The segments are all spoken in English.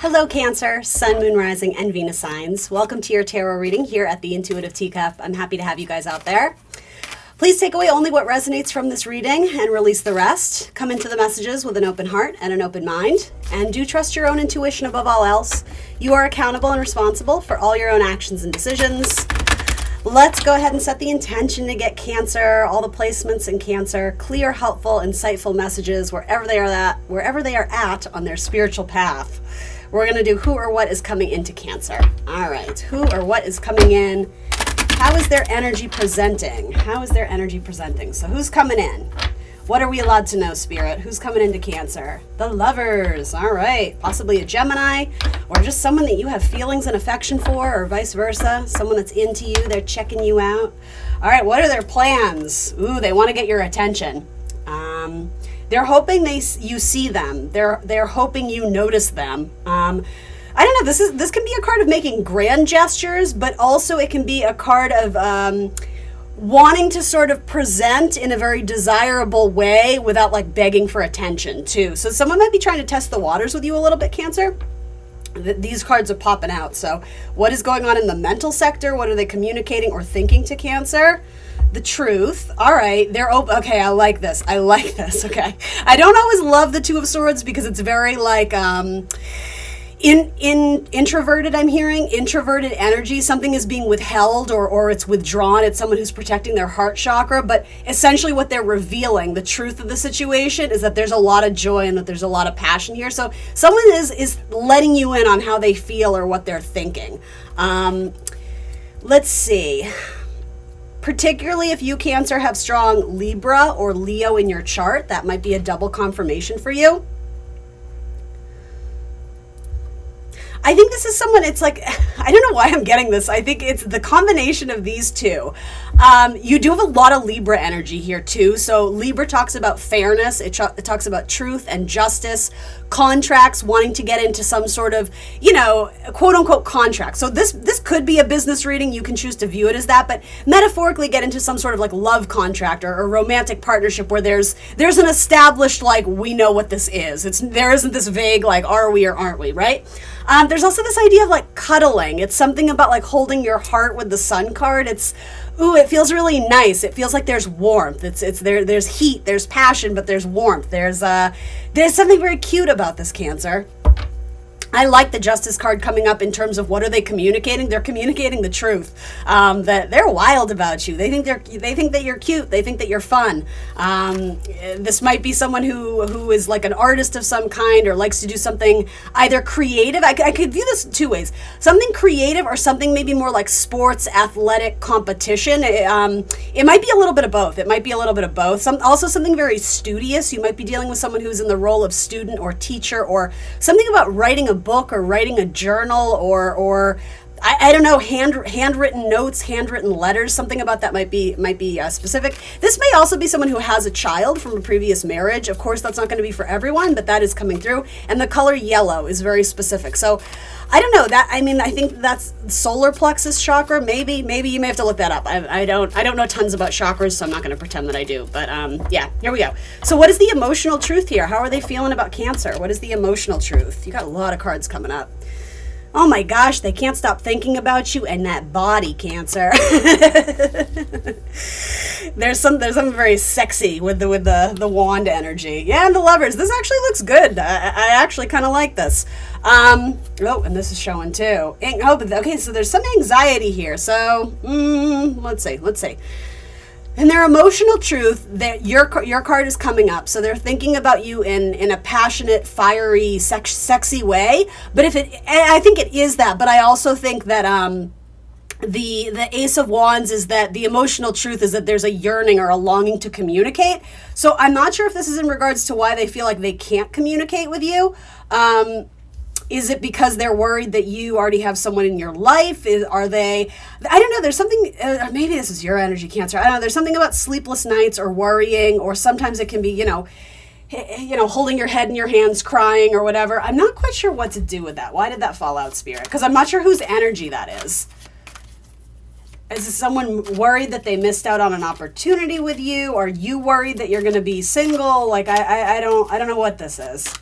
Hello Cancer, Sun, Moon, Rising, and Venus signs. Welcome to your tarot reading here at the Intuitive Teacup. I'm happy to have you guys out there. Please take away only what resonates from this reading and release the rest. Come into the messages with an open heart and an open mind. And do trust your own intuition above all else. You are accountable and responsible for all your own actions and decisions. Let's go ahead and set the intention to get Cancer, all the placements in Cancer, clear, helpful, insightful messages wherever they are at on their spiritual path. We're going to do who or what is coming into Cancer. All right, who or what is coming in? How is their energy presenting? How is their energy presenting? So who's coming in? What are we allowed to know, Spirit? Who's coming into Cancer? The Lovers. All right, possibly a Gemini or just someone that you have feelings and affection for, or vice versa. Someone that's into you, they're checking you out. All right, what are their plans? Ooh, they want to get your attention. They're hoping you see them. They're hoping you notice them. I don't know. This can be a card of making grand gestures, but also it can be a card of wanting to sort of present in a very desirable way without like begging for attention too. So someone might be trying to test the waters with you a little bit, Cancer. These cards are popping out. So what is going on in the mental sector? What are they communicating or thinking to Cancer? The truth. All right, they're open. Okay, I like this. Okay, I don't always love the Two of Swords because it's very like introverted. I'm hearing introverted energy. Something is being withheld or it's withdrawn. It's someone who's protecting their heart chakra. But essentially, what they're revealing, the truth of the situation, is that there's a lot of joy and that there's a lot of passion here. So someone is letting you in on how they feel or what they're thinking. Let's see. Particularly if you, Cancer, have strong Libra or Leo in your chart, that might be a double confirmation for you. I think this is someone, it's like, I don't know why I'm getting this. I think it's the combination of these two. You do have a lot of Libra energy here too. So Libra talks about fairness. It talks about truth and justice, contracts, wanting to get into some sort of, quote unquote contract. So this could be a business reading. You can choose to view it as that, but metaphorically get into some sort of like love contract or romantic partnership where there's an established, like, we know what this is. There isn't this vague, like, are we or aren't we, right? There's also this idea of like cuddling. It's something about like holding your heart with the Sun card. It feels really nice. It feels like there's warmth. There's heat, there's passion, but there's warmth. There's something very cute about this, Cancer. I like the Justice card coming up in terms of what are they communicating? They're communicating the truth. That they're wild about you. They think that you're cute. They think that you're fun. This might be someone who is like an artist of some kind or likes to do something either creative. I could view this two ways. Something creative or something maybe more like sports, athletic competition. It might be a little bit of both. Also something very studious. You might be dealing with someone who's in the role of student or teacher, or something about writing a book or writing a journal or I don't know, handwritten notes, handwritten letters. Something about that might be specific. This may also be someone who has a child from a previous marriage. Of course, that's not going to be for everyone, but that is coming through. And the color yellow is very specific. So I don't know that. I mean, I think that's solar plexus chakra. Maybe you may have to look that up. I don't know tons about chakras, so I'm not going to pretend that I do. But yeah, here we go. So what is the emotional truth here? How are they feeling about Cancer? What is the emotional truth? You got a lot of cards coming up. Oh my gosh, they can't stop thinking about you and that body, Cancer. There's something very sexy with the wand energy. Yeah, and the Lovers. This actually looks good. I actually kind of like this. And this is showing too. Okay, so there's some anxiety here. So let's see. And their emotional truth, that your card is coming up. So they're thinking about you in a passionate, fiery, sexy way. But I think it is that. But I also think that the Ace of Wands is that the emotional truth is that there's a yearning or a longing to communicate. So I'm not sure if this is in regards to why they feel like they can't communicate with you. Is it because they're worried that you already have someone in your life? I don't know, there's something, maybe this is your energy, Cancer. I don't know, there's something about sleepless nights or worrying, or sometimes it can be, holding your head in your hands, crying or whatever. I'm not quite sure what to do with that. Why did that fall out, Spirit? Because I'm not sure whose energy that is. Is it someone worried that they missed out on an opportunity with you? Are you worried that you're going to be single? Like, I don't know what this is.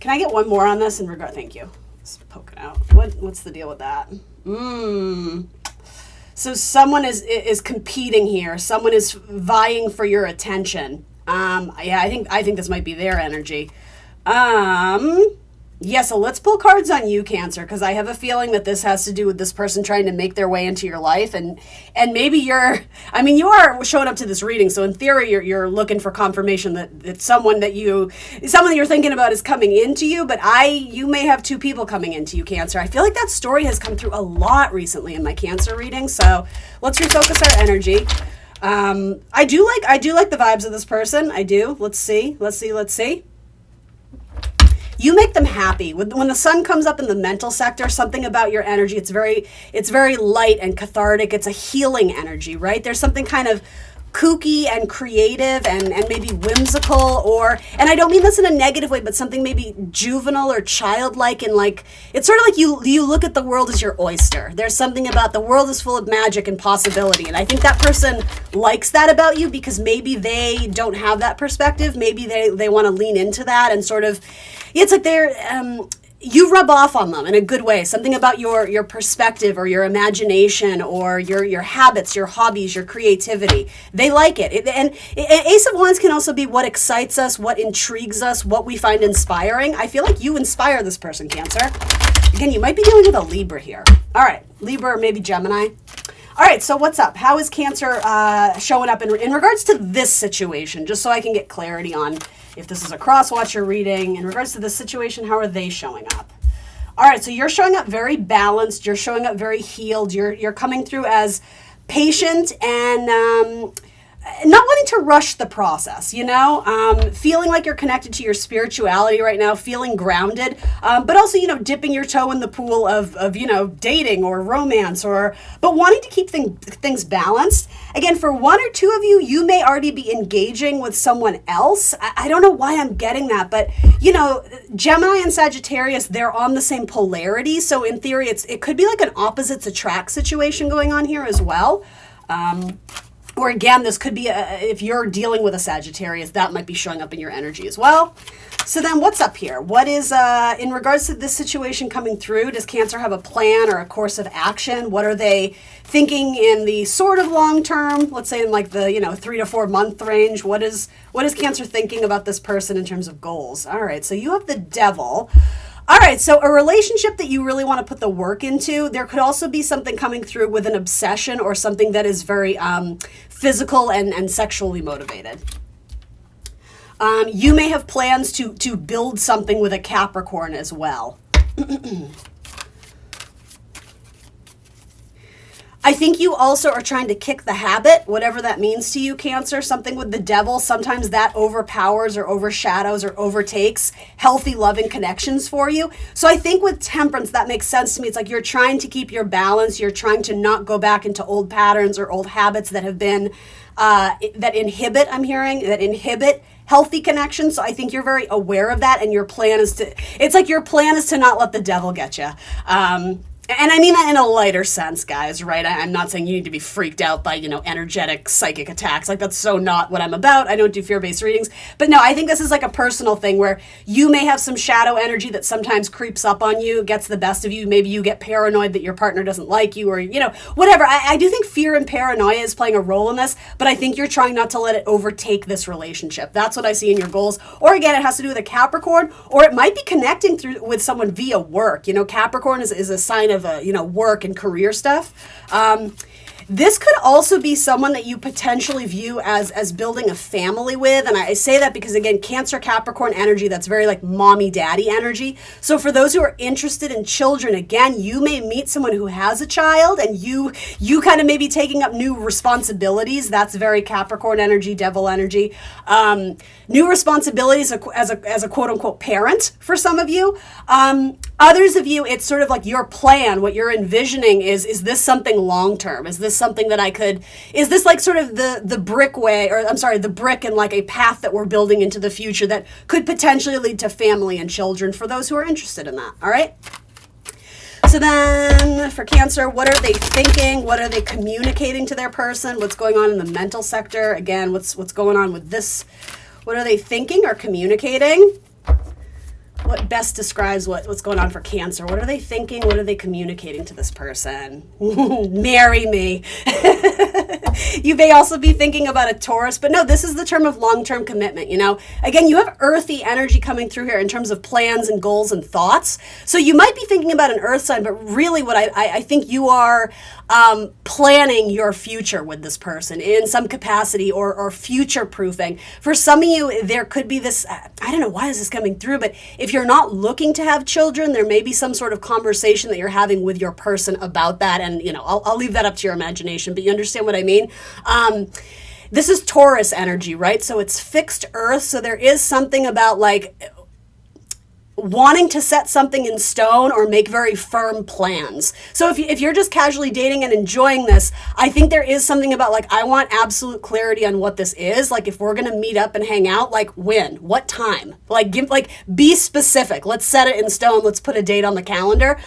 Can I get one more on this in regard? Thank you. Just poking out. What's the deal with that? So someone is competing here. Someone is vying for your attention. Yeah, I think this might be their energy. Yeah, so let's pull cards on you, Cancer, because I have a feeling that this has to do with this person trying to make their way into your life, and maybe you are showing up to this reading, so in theory you're looking for confirmation that someone that you're thinking about is coming into you, but you may have two people coming into you, Cancer. I feel like that story has come through a lot recently in my Cancer reading, so let's refocus our energy. I do like the vibes of this person. I do. Let's see. You make them happy. When the sun comes up in the mental sector, something about your energy, it's very light and cathartic. It's a healing energy, right? There's something kind of kooky and creative and maybe whimsical, and I don't mean this in a negative way, but something maybe juvenile or childlike, and like it's sort of like you look at the world as your oyster. There's something about the world is full of magic and possibility, and I think that person likes that about you because maybe they don't have that perspective. Maybe they want to lean into that and sort of, it's like you rub off on them in a good way. Something about your perspective or your imagination or your habits, your hobbies, your creativity. They like it. And Ace of Wands can also be what excites us, what intrigues us, what we find inspiring. I feel like you inspire this person, Cancer. Again, you might be dealing with a Libra here. All right, Libra or maybe Gemini. All right, so what's up? How is Cancer showing up in regards to this situation? Just so I can get clarity on if this is a cross-watcher reading. In regards to this situation, how are they showing up? All right, so you're showing up very balanced. You're showing up very healed. You're coming through as patient and not wanting to rush the process, feeling like you're connected to your spirituality right now, feeling grounded, but also, dipping your toe in the pool of dating or romance, but wanting to keep things balanced. Again, for one or two of you, you may already be engaging with someone else. I don't know why I'm getting that, but, Gemini and Sagittarius, they're on the same polarity. So in theory, it could be like an opposites attract situation going on here as well. Or again, this could be, if you're dealing with a Sagittarius, that might be showing up in your energy as well. So then what's up here? What is, in regards to this situation coming through, does Cancer have a plan or a course of action? What are they thinking in the sort of long term? Let's say in like the, 3 to 4 month range. What is Cancer thinking about this person in terms of goals? All right, so you have the Devil. All right, so a relationship that you really want to put the work into, there could also be something coming through with an obsession or something that is very physical and sexually motivated. You may have plans to build something with a Capricorn as well. I think you also are trying to kick the habit, whatever that means to you, Cancer. Something with the Devil, sometimes that overpowers or overshadows or overtakes healthy, loving connections for you. So I think with Temperance, that makes sense to me. It's like you're trying to keep your balance. You're trying to not go back into old patterns or old habits that have been, that inhibit healthy connections. So I think you're very aware of that, and your plan is to not let the Devil get you. And I mean that in a lighter sense, guys, right? I'm not saying you need to be freaked out by, energetic psychic attacks. Like, that's so not what I'm about. I don't do fear-based readings. But no, I think this is like a personal thing where you may have some shadow energy that sometimes creeps up on you, gets the best of you. Maybe you get paranoid that your partner doesn't like you or, whatever. I do think fear and paranoia is playing a role in this, but I think you're trying not to let it overtake this relationship. That's what I see in your goals. Or again, it has to do with a Capricorn, or it might be connecting with someone via work. Capricorn is a sign of work and career stuff. This could also be someone that you potentially view as building a family with. And I say that because, again, Cancer, Capricorn energy, that's very like mommy, daddy energy. So for those who are interested in children, again, you may meet someone who has a child and you kind of may be taking up new responsibilities. That's very Capricorn energy, Devil energy. New responsibilities as a quote unquote parent for some of you. Others of you, it's sort of like your plan, what you're envisioning is this something long term? Is this something that is this like sort of the brick and like a path that we're building into the future that could potentially lead to family and children for those who are interested in that, all right? So then for Cancer, what are they thinking? What are they communicating to their person? What's going on in the mental sector? Again, what's going on with this? What are they thinking or communicating? what best describes what's going on for Cancer? What are they thinking? What are they communicating to this person? Marry me. You may also be thinking about a Taurus, but no, this is the term of long-term commitment, you know. Again, you have earthy energy coming through here in terms of plans and goals and thoughts. So you might be thinking about an earth sign, but really what I think you are planning your future with this person in some capacity, or future proofing. For some of you, there could be this, I don't know, why is this coming through, but if you're not looking to have children, there may be some sort of conversation that you're having with your person about that. And, you know, I'll leave that up to your imagination, but you understand what I mean? This is Taurus energy, right? So it's fixed earth. So there is something about like wanting to set something in stone or make very firm plans. So if you're just casually dating and enjoying this, I think there is something about like, I want absolute clarity on what this is. Like if we're going to meet up and hang out, like when, what time, be specific. Let's set it in stone. Let's put a date on the calendar.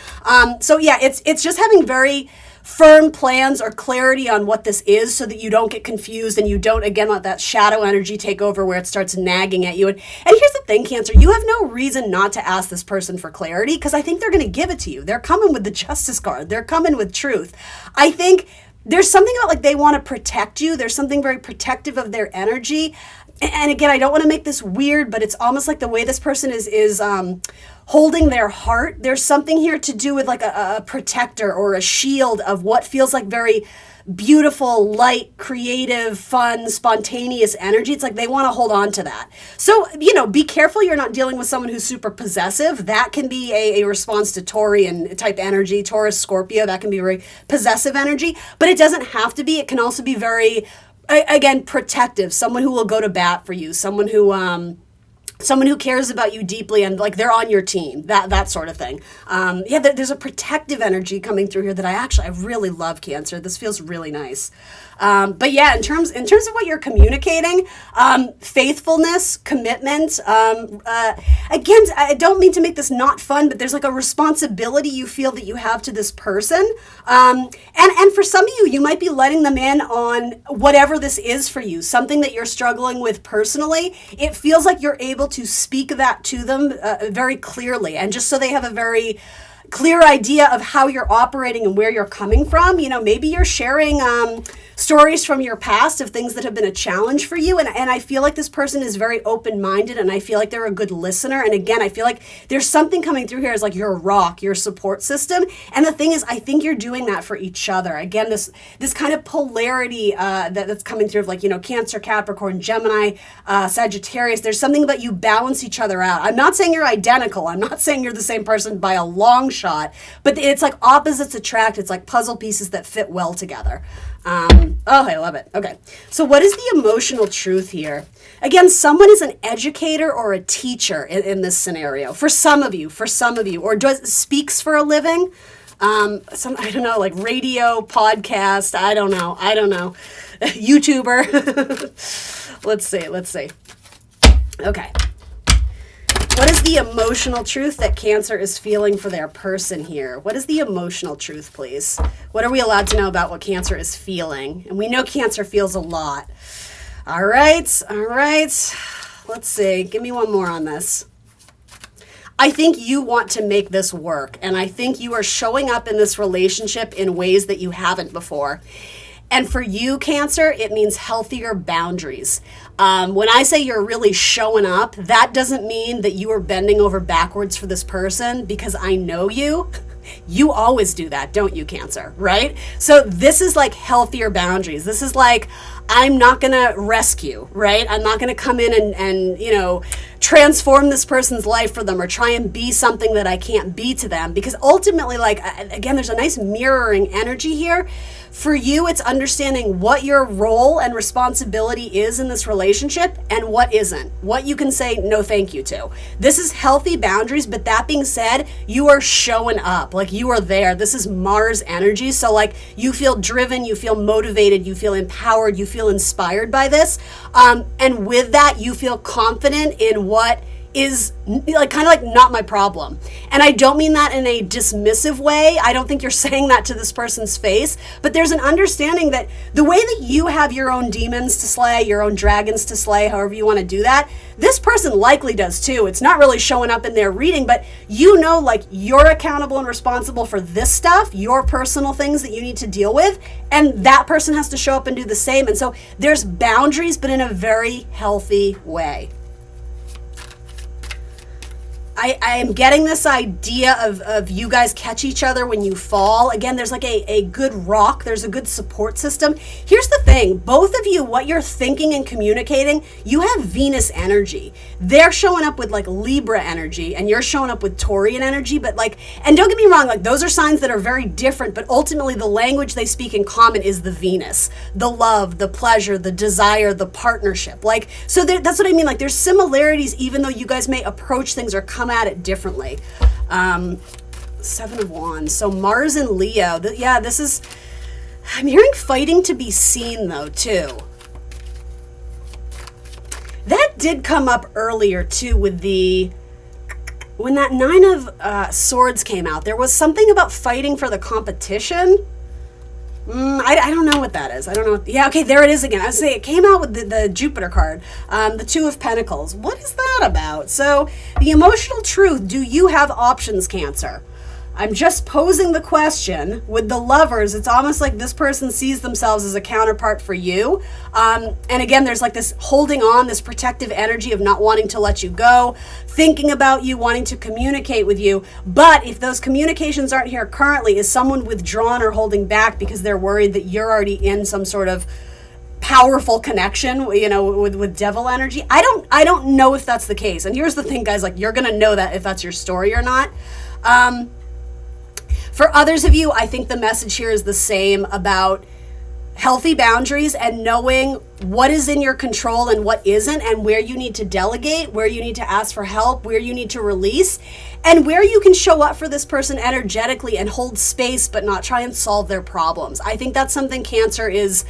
So yeah, it's just having very firm plans or clarity on what this is so that you don't get confused and you don't, again, let that shadow energy take over where it starts nagging at you. And here's the thing, Cancer, you have no reason not to ask this person for clarity because I think they're going to give it to you. They're coming with the Justice card. They're coming with truth. I think there's something about like they want to protect you. There's something very protective of their energy. And again, I don't want to make this weird, but it's almost like the way this person is holding their heart. There's something here to do with like a protector or a shield of what feels like very beautiful, light, creative, fun, spontaneous energy. It's like they want to hold on to that. So, you know, be careful you're not dealing with someone who's super possessive. That can be a response to Taurian type energy, Taurus, Scorpio. That can be very possessive energy, but it doesn't have to be. It can also be very, again, protective, someone who will go to bat for you, someone who cares about you deeply and like they're on your team, that sort of thing. There's a protective energy coming through here that I really love, Cancer. This feels really nice. But yeah, in terms of what you're communicating, faithfulness, commitment. Again, I don't mean to make this not fun, but there's like a responsibility you feel that you have to this person. And for some of you, you might be letting them in on whatever this is for you, something that you're struggling with personally. It feels like you're able to speak that to them very clearly, and just so they have a very clear idea of how you're operating and where you're coming from. You know, maybe you're sharing stories from your past of things that have been a challenge for you. And I feel like this person is very open-minded, and I feel like they're a good listener. And again, I feel like there's something coming through here as like your rock, your support system. And the thing is, I think you're doing that for each other. Again, this kind of polarity that's coming through of like, you know, Cancer, Capricorn, Gemini, Sagittarius. There's something about you balance each other out. I'm not saying you're identical. I'm not saying you're the same person by a long shot, but it's like opposites attract. It's like puzzle pieces that fit well together. I love it. Okay. So what is the emotional truth here? Again, someone is an educator or a teacher in this scenario. For some of you, or speaks for a living. I don't know, like radio, podcast. I don't know. YouTuber. Let's see. Okay. What is the emotional truth that Cancer is feeling for their person here? What is the emotional truth, please? What are we allowed to know about what Cancer is feeling? And we know Cancer feels a lot. All right. Let's see. Give me one more on this. I think you want to make this work, and I think you are showing up in this relationship in ways that you haven't before. And for you, Cancer, it means healthier boundaries. When I say you're really showing up, that doesn't mean that you are bending over backwards for this person, because I know you. You always do that, don't you, Cancer, right? So this is like healthier boundaries. This is like, I'm not going to rescue, right? I'm not going to come in and, you know, transform this person's life for them or try and be something that I can't be to them. Because ultimately, like, again, there's a nice mirroring energy here. For you, it's understanding what your role and responsibility is in this relationship and what isn't. What you can say no thank you to. This is healthy boundaries, but that being said, you are showing up. Like, you are there. This is Mars energy. So, like, you feel driven, you feel motivated, you feel empowered, you feel inspired by this. And with that, you feel confident in what is like kind of like not my problem. And I don't mean that in a dismissive way. I don't think you're saying that to this person's face, but there's an understanding that the way that you have your own demons to slay, your own dragons to slay, however you want to do that, this person likely does too. It's not really showing up in their reading, but you know, like you're accountable and responsible for this stuff, your personal things that you need to deal with, and that person has to show up and do the same. And so there's boundaries, but in a very healthy way. I am getting this idea of you guys catch each other when you fall. Again, there's like a good rock. There's a good support system. Here's the thing. Both of you, what you're thinking and communicating, you have Venus energy. They're showing up with like Libra energy and you're showing up with Taurian energy. But like, and don't get me wrong, like those are signs that are very different, but ultimately the language they speak in common is the Venus, the love, the pleasure, the desire, the partnership. Like, so that's what I mean. Like there's similarities, even though you guys may approach things or come at it differently. 7 of Wands. So Mars and Leo. This is, I'm hearing fighting to be seen though too. That did come up earlier too with when that 9 of Swords came out. There was something about fighting for the competition. I don't know what that is. I don't know. Yeah, okay, there it is again. I was saying it came out with the Jupiter card, the 2 of Pentacles. What is that about? So the emotional truth, do you have options, Cancer? I'm just posing the question with the Lovers. It's almost like this person sees themselves as a counterpart for you. And again, there's like this holding on, this protective energy of not wanting to let you go, thinking about you, wanting to communicate with you. But if those communications aren't here currently, is someone withdrawn or holding back because they're worried that you're already in some sort of powerful connection, you know, with devil energy? I don't know if that's the case. And here's the thing, guys, like you're gonna know that if that's your story or not. For others of you, I think the message here is the same about healthy boundaries and knowing what is in your control and what isn't, and where you need to delegate, where you need to ask for help, where you need to release, and where you can show up for this person energetically and hold space but not try and solve their problems. I think that's something Cancer is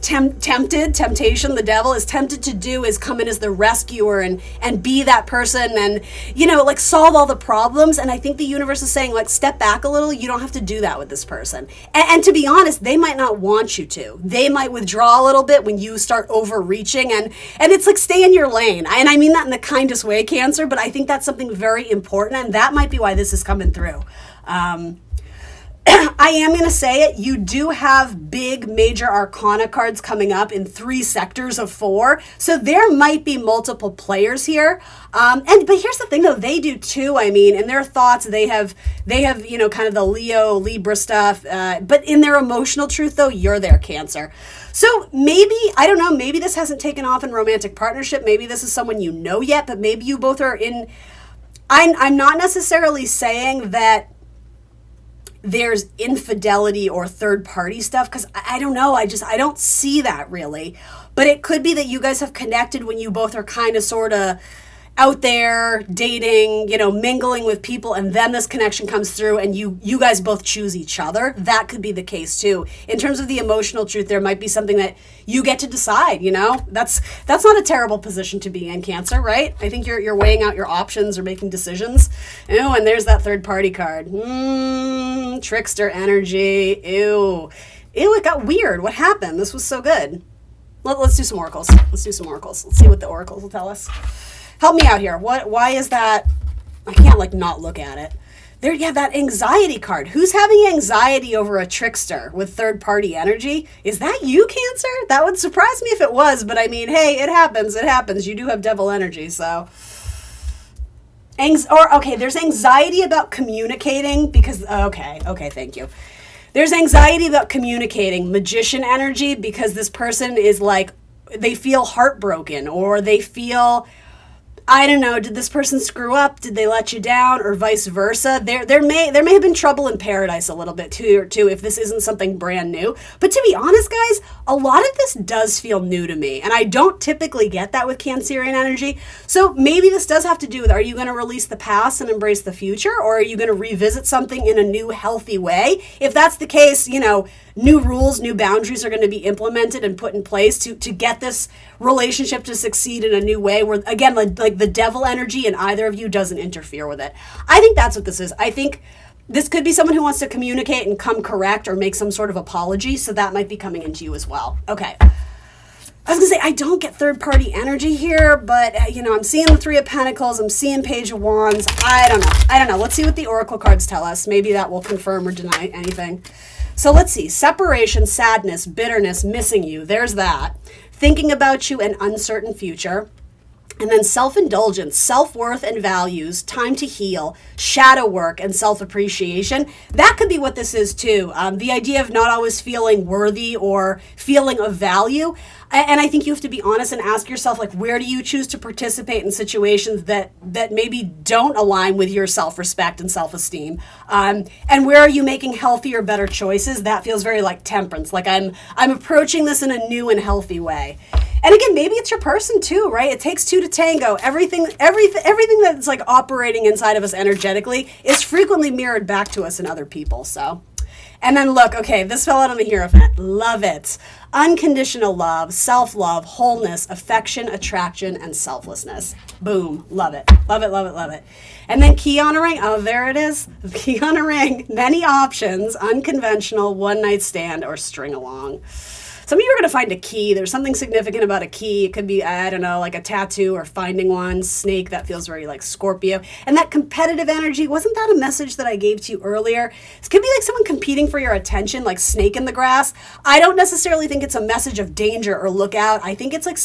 temptation, the devil is tempted to do, is come in as the rescuer and be that person and, you know, like solve all the problems. And I think the universe is saying, like, step back a little. You don't have to do that with this person. And to be honest, they might not want you to. They might withdraw a little bit when you start overreaching, and it's like, stay in your lane. And I mean that in the kindest way, Cancer, but I think that's something very important, and that might be why this is coming through. I am going to say it. You do have big major arcana cards coming up in 3 sectors of 4. So there might be multiple players here. But here's the thing though, they do too. I mean, in their thoughts, they have, you know, kind of the Leo, Libra stuff. But in their emotional truth though, you're their Cancer. So maybe, I don't know, maybe this hasn't taken off in romantic partnership. Maybe this is someone you know yet, but maybe you both are in, I'm not necessarily saying that there's infidelity or third party stuff, because I don't know, I don't see that really. But it could be that you guys have connected when you both are kind of sort of out there dating, you know, mingling with people, and then this connection comes through and you guys both choose each other. That could be the case too. In terms of the emotional truth, there might be something that you get to decide, you know. That's not a terrible position to be in, Cancer, right? I think you're weighing out your options or making decisions. Ew, and there's that third party card. Trickster energy. Ew, it got weird. What happened? This was so good. Let's do some oracles. Let's see what the oracles will tell us. Help me out here. Why is that? I can't like not look at it. There, yeah, that anxiety card. Who's having anxiety over a trickster with third party energy? Is that you, Cancer? That would surprise me if it was, but I mean, hey, it happens. You do have devil energy, so. There's anxiety about communicating because, okay, thank you. There's anxiety about communicating, magician energy, because this person is like, they feel heartbroken, or they feel, I don't know, did this person screw up? Did they let you down, or vice versa? There may have been trouble in paradise a little bit too, if this isn't something brand new. But to be honest, guys, a lot of this does feel new to me, and I don't typically get that with Cancerian energy. So maybe this does have to do with, are you going to release the past and embrace the future, or are you going to revisit something in a new, healthy way? If that's the case, you know, new rules, new boundaries are going to be implemented and put in place to get this relationship to succeed in a new way where, again, like the devil energy in either of you doesn't interfere with it. I think that's what this is. I think this could be someone who wants to communicate and come correct or make some sort of apology, so that might be coming into you as well. Okay. I was going to say, I don't get third-party energy here, but, I'm seeing the Three of Pentacles. I'm seeing Page of Wands. I don't know. Let's see what the Oracle cards tell us. Maybe that will confirm or deny anything. So let's see. Separation, sadness, bitterness, missing you. There's that. Thinking about you, an uncertain future. And then self-indulgence, self-worth and values, time to heal, shadow work, and self-appreciation. That could be what this is too. The idea of not always feeling worthy or feeling of value. And I think you have to be honest and ask yourself, like, where do you choose to participate in situations that maybe don't align with your self-respect and self-esteem? And where are you making healthier, better choices? That feels very like temperance. Like I'm approaching this in a new and healthy way. And again, maybe it's your person too, right? It takes two to tango. Everything that's like operating inside of us energetically is frequently mirrored back to us in other people. So, and then look, okay, this fell out on the Hierophant. Love it. Unconditional love, self-love, wholeness, affection, attraction, and selflessness. Boom. Love it. Love it, love it, love it. And then key on a ring. Oh, there it is. Key on a ring. Many options. Unconventional, one night stand, or string along. Some of you are going to find a key. There's something significant about a key. It could be, I don't know, like a tattoo or finding one. Snake, that feels very like Scorpio. And that competitive energy, wasn't that a message that I gave to you earlier? It could be like someone competing for your attention, like snake in the grass. I don't necessarily think it's a message of danger or look out. I think it's like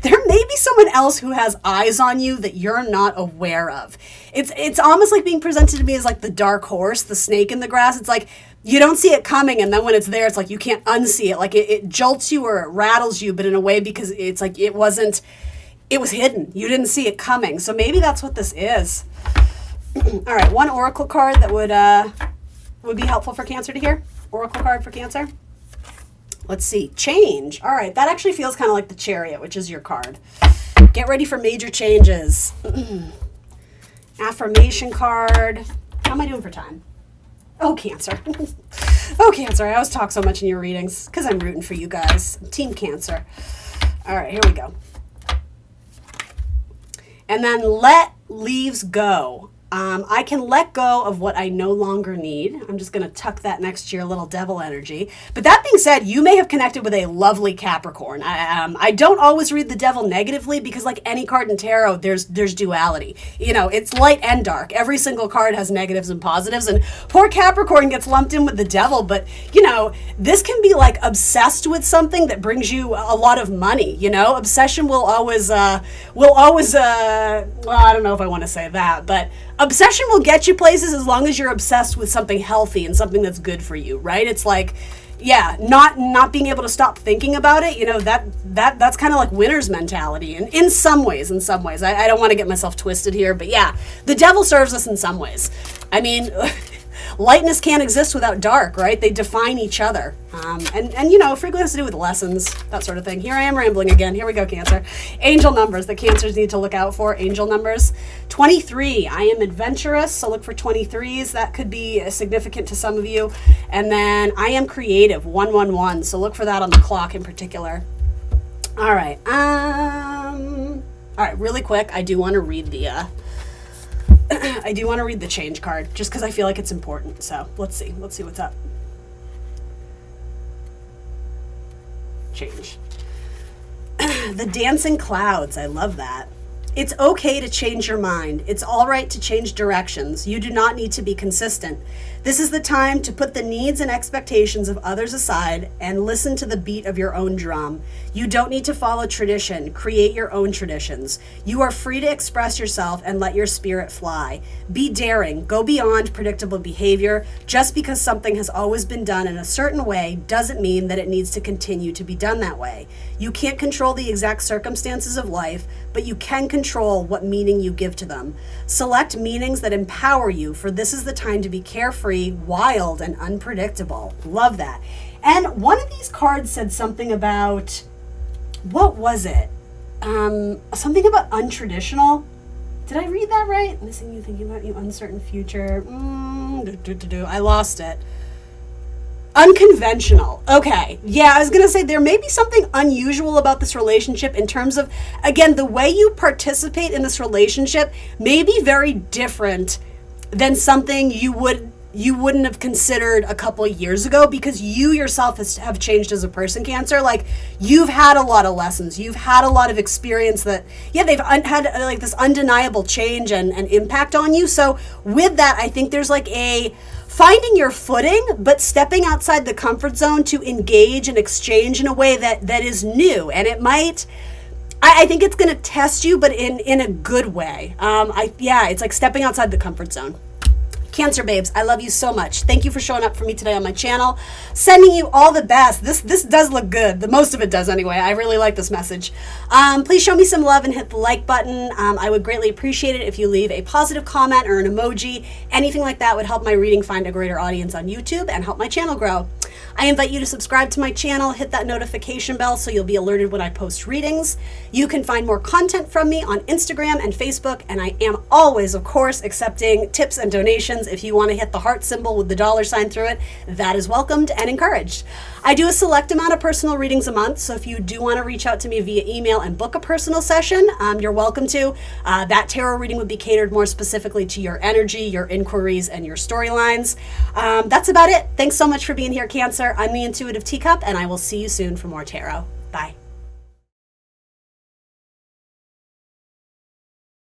there may be someone else who has eyes on you that you're not aware of. It's almost like being presented to me as like the dark horse, the snake in the grass. It's like, you don't see it coming, and then when it's there, it's like you can't unsee it. Like it jolts you or it rattles you, but in a way because it's like it was hidden. You didn't see it coming. So maybe that's what this is. All right, one oracle card that would be helpful for Cancer to hear. Oracle card for Cancer. Let's see. Change. All right, that actually feels kind of like the Chariot, which is your card. Get ready for major changes. Affirmation card. How am I doing for time? Oh, Cancer. Oh, Cancer. I always talk so much in your readings because I'm rooting for you guys. Team Cancer. All right, here we go. And then let leaves go. I can let go of what I no longer need. I'm just going to tuck that next to your little devil energy. But that being said, you may have connected with a lovely Capricorn. I don't always read the devil negatively because like any card in tarot, there's duality. It's light and dark. Every single card has negatives and positives. And poor Capricorn gets lumped in with the devil. But, this can be like obsessed with something that brings you a lot of money. Obsession will always, well, I don't know if I want to say that, but obsession will get you places as long as you're obsessed with something healthy and something that's good for you, right? It's like, yeah, not being able to stop thinking about it, that's kind of like winner's mentality in some ways. I don't want to get myself twisted here, but yeah, the devil serves us in some ways. I mean, lightness can't exist without dark, right? They define each other. And frequently has to do with lessons, that sort of thing. Here I am rambling again. Here we go, Cancer. Angel numbers that Cancers need to look out for. Angel numbers. 23. I am adventurous, so look for 23s. That could be significant to some of you. And then I am creative. 111. So look for that on the clock in particular. All right. All right, really quick, I do want to read the change card just because I feel like it's important. So let's see what's up. Change. The dancing clouds. I love that. It's okay to change your mind. It's all right to change directions. You do not need to be consistent. This is the time to put the needs and expectations of others aside and listen to the beat of your own drum. You don't need to follow tradition. Create your own traditions. You are free to express yourself and let your spirit fly. Be daring. Go beyond predictable behavior. Just because something has always been done in a certain way doesn't mean that it needs to continue to be done that way. You can't control the exact circumstances of life, but you can control what meaning you give to them. Select meanings that empower you, for this is the time to be carefree, wild, and unpredictable. Love that. And one of these cards said something about, what was it? Something about untraditional. Did I read that right? Missing you, thinking about you, uncertain future. I lost it. Unconventional. Okay. Yeah, I was going to say there may be something unusual about this relationship in terms of, again, the way you participate in this relationship may be very different than something you wouldn't have considered a couple of years ago, because you yourself have changed as a person, Cancer. Like, you've had a lot of lessons. You've had a lot of experience that, yeah, they've had like this undeniable change and impact on you. So with that, I think there's like a finding your footing, but stepping outside the comfort zone to engage and exchange in a way that is new. And it might, I think it's going to test you, but in a good way. It's like stepping outside the comfort zone. Cancer babes, I love you so much. Thank you for showing up for me today on my channel. Sending you all the best. This does look good. The most of it does anyway. I really like this message. Please show me some love and hit the like button. I would greatly appreciate it if you leave a positive comment or an emoji. Anything like that would help my reading find a greater audience on YouTube and help my channel grow. I invite you to subscribe to my channel, hit that notification bell so you'll be alerted when I post readings. You can find more content from me on Instagram and Facebook, and I am always, of course, accepting tips and donations. If you want to hit the heart symbol with the $ through it, that is welcomed and encouraged. I do a select amount of personal readings a month, so if you do want to reach out to me via email and book a personal session, you're welcome to. That tarot reading would be catered more specifically to your energy, your inquiries, and your storylines. That's about it. Thanks so much for being here, Cancer. I'm the Intuitive Teacup, and I will see you soon for more tarot. Bye.